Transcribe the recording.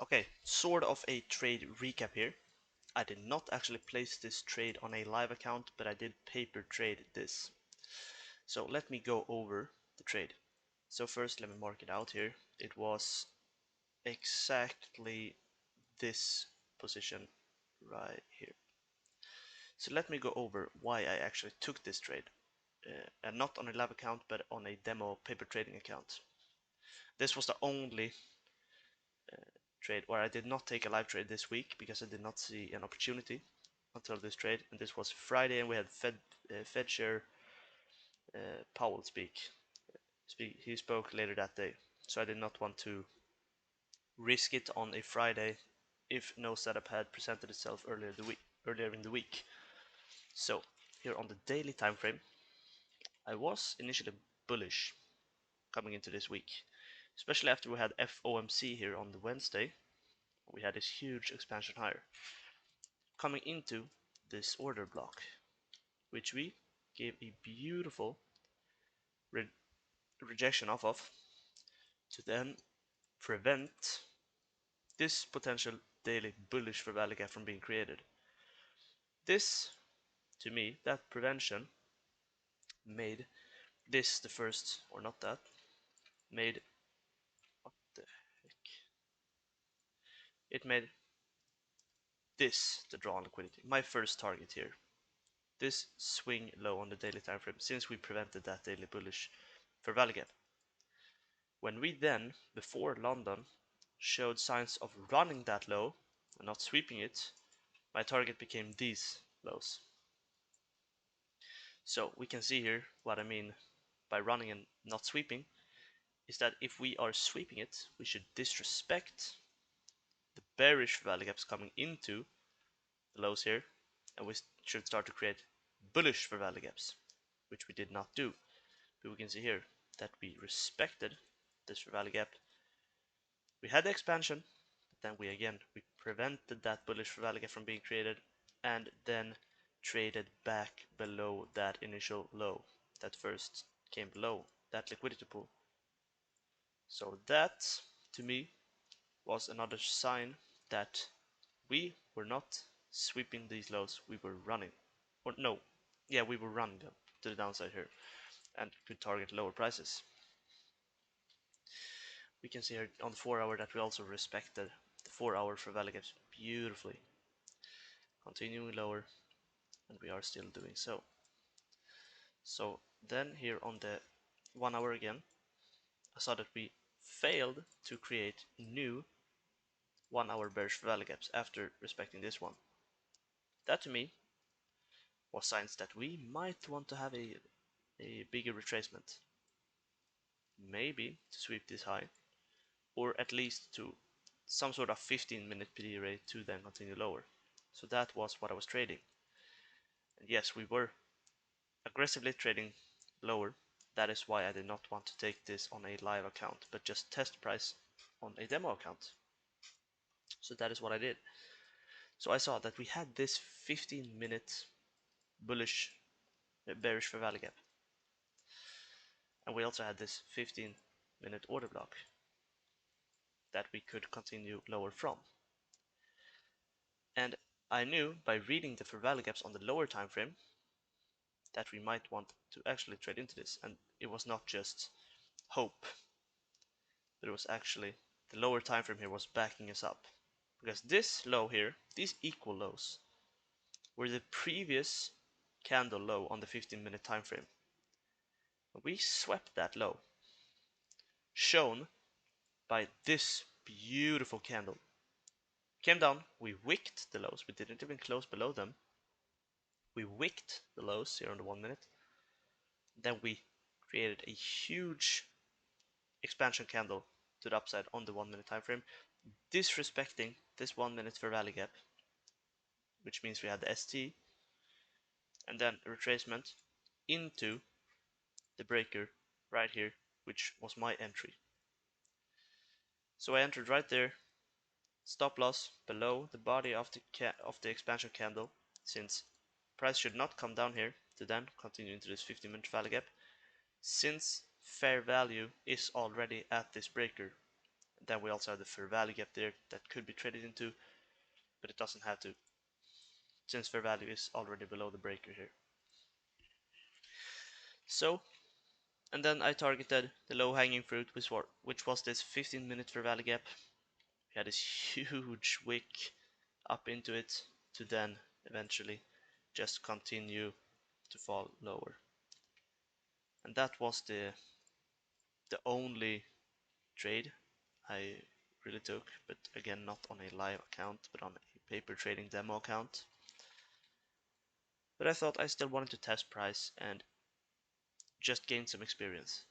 Okay, sort of a trade recap here. I did not actually place this trade on a live account, but I did paper trade this. So let me go over the trade. So first let me mark it out here. It was exactly this position right here. So let me go over why I actually took this trade. And not on a live account, but on a demo paper trading account. This was the only trade where I did not take a live trade this week because I did not see an opportunity until this trade, and this was Friday, and we had Fed Chair Powell speak. He spoke later that day, so I did not want to risk it on a Friday if no setup had presented itself earlier in the week. So here on the daily time frame, I was initially bullish coming into this week, especially after we had FOMC here on the Wednesday. We had this huge expansion higher coming into this order block, which we gave a beautiful rejection off of to then prevent this potential daily bullish for value gap from being created. This, to me, that prevention made this the first, or not that, made, what the heck, it made this the draw on liquidity, my first target here. This swing low on the daily time frame, since we prevented that daily bullish for value gap. When we then, before London, showed signs of running that low and not sweeping it, my target became these lows. So we can see here what I mean by running and not sweeping is that if we are sweeping it, we should disrespect the bearish value gaps coming into the lows here, and we should start to create bullish for value gaps, which we did not do. But we can see here that we respected this value gap. We had the expansion, but then we prevented that bullish value gap from being created, and then traded back below that initial low that first came below that liquidity pool. So that, to me, was another sign that we were not sweeping these lows, we were running. Or no, yeah, we were running them to the downside here and could target lower prices. We can see here on the 4 hour that we also respected the 4 hour for value gaps beautifully. Continuing lower, and we are still doing so. So then here on the 1 hour again, I saw that we failed to create new 1 hour bearish value gaps after respecting this one. That to me was signs that we might want to have a bigger retracement. Maybe to sweep this high, or at least to some sort of 15-minute PD rate to then continue lower. So that was what I was trading. And yes, we were aggressively trading lower. That is why I did not want to take this on a live account, but just test price on a demo account. So that is what I did. So I saw that we had this 15-minute bullish bearish for value gap, and we also had this 15-minute order block that we could continue lower from. And I knew by reading the fair value gaps on the lower time frame that we might want to actually trade into this, and it was not just hope, but it was actually the lower time frame here was backing us up, because this low here, these equal lows, were the previous candle low on the 15-minute time frame. We swept that low, shown by this beautiful candle. Came down, we wicked the lows, we didn't even close below them. We wicked the lows here on the 1 minute. Then we created a huge expansion candle to the upside on the 1 minute time frame, disrespecting this 1 minute fair value gap, which means we had the ST, and then a retracement into the breaker right here, which was my entry. So I entered right there, stop loss below the body of the expansion candle, since price should not come down here to then continue into this 15-minute value gap, since fair value is already at this breaker. Then we also have the fair value gap there that could be traded into, but it doesn't have to, since fair value is already below the breaker here. So, and then I targeted the low hanging fruit, which was this 15-minute fair value gap. We had this huge wick up into it to then eventually just continue to fall lower. And that was the only trade I really took, but again not on a live account but on a paper trading demo account. But I thought I still wanted to test price and just gain some experience.